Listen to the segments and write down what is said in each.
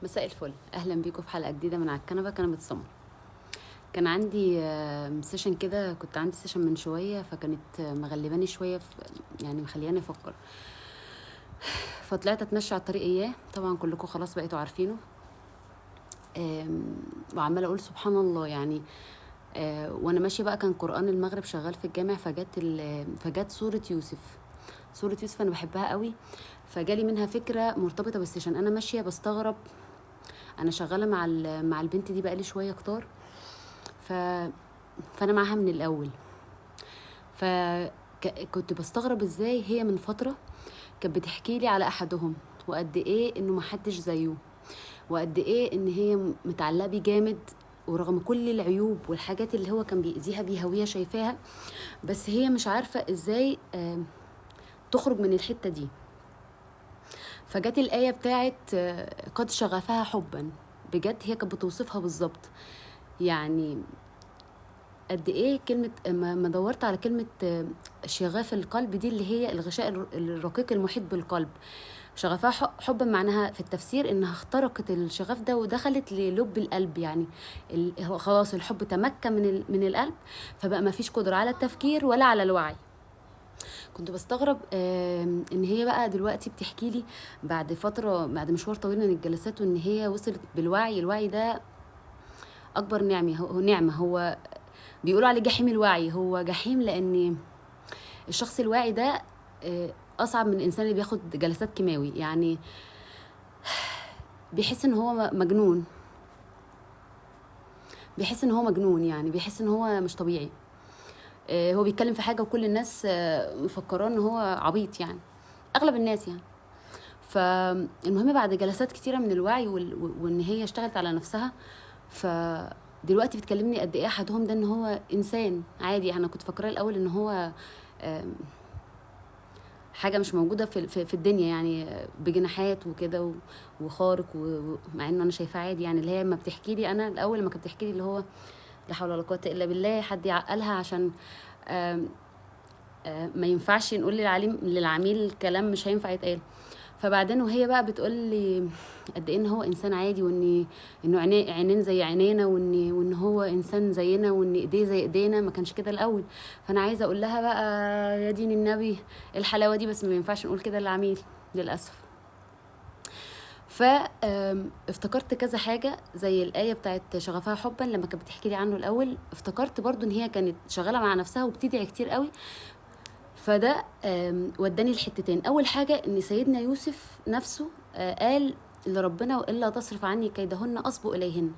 مساء الفل، اهلا بيكم في حلقه جديده من على الكنبه كنبه سمر. كان عندي سيشن كده، كنت عندي سيشن من شويه، فكانت مغلباني شويه يعني مخلياني افكر. فطلعت اتمشى على الطريق اياه، طبعا كلكم خلاص بقيتوا عارفينه. وعماله اقول سبحان الله يعني. وانا ماشيه بقى كان قران المغرب شغال في الجامع، فجت سوره يوسف. سوره يوسف انا بحبها قوي، فجالي منها فكره مرتبطه بالسيشن. انا ماشيه بستغرب، انا شغاله مع البنت دي بقالي شويه كتار. ف فانا معاها من الاول. فكنت بستغرب ازاي هي من فتره كانت بتحكي لي على احدهم، وقد ايه انه محدش زيه، وقد ايه ان هي متعلقه بيه جامد، ورغم كل العيوب والحاجات اللي هو كان بيأذيها بيها وهي شايفاها، بس هي مش عارفه ازاي تخرج من الحته دي. فجت الآية بتاعت قد شغفها حبا. بجد هي كانت بتوصفها بالظبط. يعني قد ايه كلمة ما دورت على كلمة شغاف القلب دي، اللي هي الغشاء الرقيق المحيط بالقلب. شغفها حبا معناها في التفسير انها اخترقت الشغاف ده ودخلت للب القلب. يعني خلاص الحب تمكن من القلب، فبقى ما فيش قدرة على التفكير ولا على الوعي. كنت بستغرب ان هي بقى دلوقتي بتحكي لي بعد فترة، بعد مشوار طويل من الجلسات، وان هي وصلت بالوعي. الوعي ده اكبر نعمة، هو نعمة، هو بيقولوا عليه جحيم الوعي. هو جحيم لان الشخص الواعي ده اصعب من الانسان اللي بياخد جلسات كيماوي. يعني بيحس ان هو مجنون، بيحس ان هو مجنون، يعني بيحس ان هو مش طبيعي. هو بيتكلم في حاجه وكل الناس مفكراه ان هو عبيط، يعني اغلب الناس يعني. فالمهم بعد جلسات كتيره من الوعي وان هي اشتغلت على نفسها، فدلوقتي بتكلمني قد ايه احدهم ده ان هو انسان عادي. انا كنت فاكراه الاول ان هو حاجه مش موجوده في الدنيا، يعني بجناحات وكده وخارق، ومع انه انا شايفاه عادي. يعني اللي هي ما بتحكي لي، انا الاول لما كانت بتحكي لي اللي هو لا حول ولا قوه الا بالله، حد يعقلها عشان ما ينفعش نقول للعميل كلام مش هينفع يتقال. فبعدين وهي بقى بتقول لي قد ايه ان هو انسان عادي، انه عينين زي عينينا، وان هو انسان زينا، وان ايديه زي ايدينا، ما كانش كده الاول. فانا عايزه اقول لها بقى يا دين النبي الحلاوه دي، بس ما ينفعش نقول كده للعميل للاسف. فافتكرت كذا حاجه زي الايه بتاعت شغفها حبا لما كانت بتحكي لي عنه الاول. افتكرت برضو ان هي كانت شغاله مع نفسها وبتدعي كتير قوي. فده وداني لحتتين. اول حاجه ان سيدنا يوسف نفسه قال لربنا والا تصرف عني كيدهن اصبو اليهن.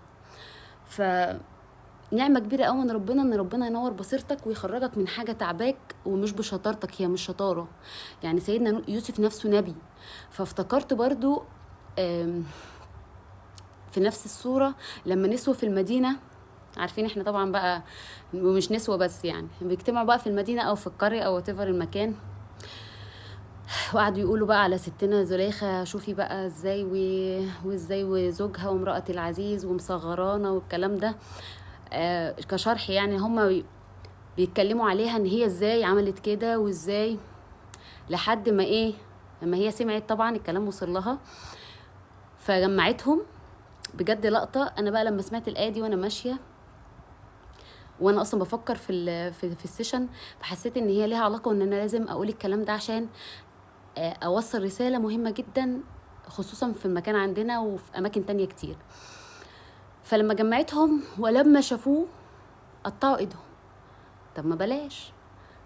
فنعمه كبيره قوي من ربنا ان ربنا ينور بصيرتك ويخرجك من حاجه تعباك، ومش بشطارتك، هي مش شطاره. يعني سيدنا يوسف نفسه نبي. فافتكرت برضو في نفس الصوره لما نسوا في المدينه، عارفين احنا طبعا بقى، ومش نسوة بس، يعني بيجتمعوا بقى في المدينة او في القرية او whatever المكان، وقعدوا يقولوا بقى على ستنا زليخة شوفي بقى ازاي وازاي وزوجها وامرأة العزيز ومصغرانا والكلام ده. كشرح يعني، هم بيتكلموا عليها ان هي ازاي عملت كده وازاي، لحد ما ايه، لما هي سمعت طبعا الكلام وصل لها فجمعتهم. بجد لقطة. انا بقى لما سمعت الآية دي وانا ماشية، وانا اصلا بفكر في السيشن، فحسيت ان هي ليها علاقة، وان انا لازم اقول الكلام ده عشان اوصل رسالة مهمة جدا، خصوصا في المكان عندنا وفي اماكن تانية كتير. فلما جمعتهم ولما شافوه قطعوا ايدهم. طب ما بلاش،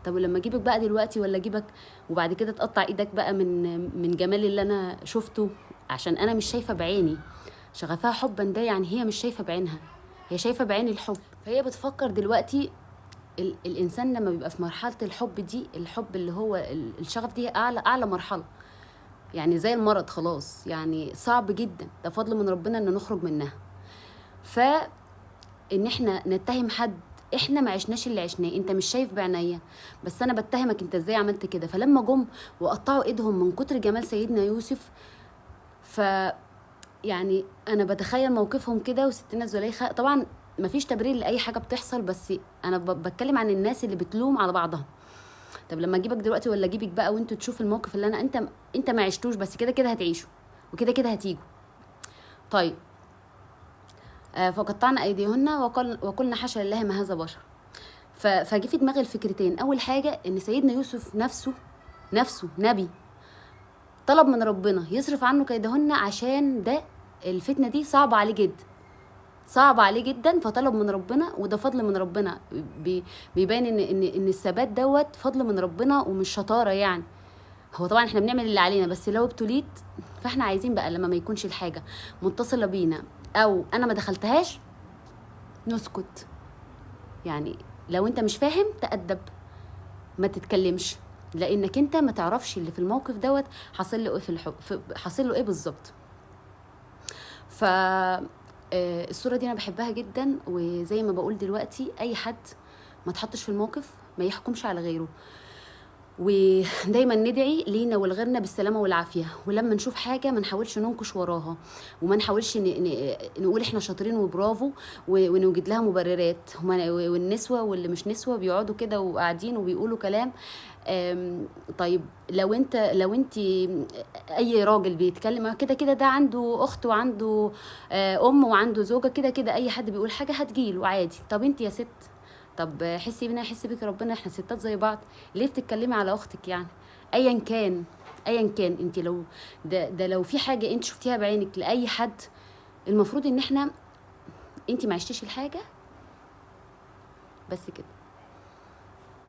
طب ولما اجيبك بقى دلوقتي ولا اجيبك وبعد كده تقطع ايدك بقى من جمال اللي انا شفته، عشان انا مش شايفة بعيني. شغفها حبا ده يعني هي مش شايفة بعينها، هي شايفة بعين الحب. فهي بتفكر دلوقتي الانسان لما بيبقى في مرحله الحب دي، الحب اللي هو الشغف دي اعلى مرحله. يعني زي المرض خلاص، يعني صعب جدا، ده فضل من ربنا ان نخرج منها. فان احنا نتهم حد احنا ما عشناش اللي عشناه، انت مش شايف بعينيا بس انا بتهمك انت ازاي عملت كده. فلما جم وقطعوا ايدهم من كتر جمال سيدنا يوسف، ف يعني انا بتخيل موقفهم كده. وستنا زليخة طبعا مفيش تبرير لاي حاجه بتحصل، بس انا بتكلم عن الناس اللي بتلوم على بعضها. طب لما اجيبك دلوقتي ولا اجيبك بقى وانتوا تشوف الموقف اللي انت ما عشتوش، بس كده كده هتعيشوا وكده كده هتيجوا. طيب فقطعنا ايديهن وقلنا حاشا لله ما هذا بشر. فجي في دماغي الفكرتين. اول حاجه ان سيدنا يوسف نفسه نبي، طلب من ربنا يصرف عنه كيدهن، عشان ده الفتنه دي صعبه عليه جدا، صعب عليه جدا، فطلب من ربنا، وده فضل من ربنا. بيبان ان الثبات دوت فضل من ربنا ومش شطاره يعني. هو طبعا احنا بنعمل اللي علينا، بس لو ابتليت فاحنا عايزين بقى لما ما يكونش الحاجه متصله بينا او انا ما دخلتهاش نسكت. يعني لو انت مش فاهم تأدب، ما تتكلمش، لانك انت ما تعرفش اللي في الموقف دوت حاصل له ايه حاصل له ايه بالظبط. ف الصورة دي انا بحبها جدا، وزي ما بقول دلوقتي اي حد ما تحطش في الموقف ما يحكمش على غيره، ودايما ندعي لينا ولغيرنا بالسلامه والعافيه. ولما نشوف حاجه ما نحاولش ننكش وراها، وما نحاولش نقول احنا شاطرين وبرافو ونوجد لها مبررات. والنسوه واللي مش نسوه بيقعدوا كده وقاعدين وبيقولوا كلام. طيب لو انت اي راجل بيتكلم كده كده، ده عنده اخت وعنده ام وعنده زوجه، كده كده اي حد بيقول حاجه هتجيله عادي. طب انت يا ست، طب حسي بينا يحس بيك ربنا، احنا ستات زي بعض، ليه بتتكلمي على اختك يعني؟ ايا كان انت لو ده لو في حاجه انت شفتيها بعينك لاي حد، المفروض ان احنا انت ما عشتيش الحاجه، بس كده.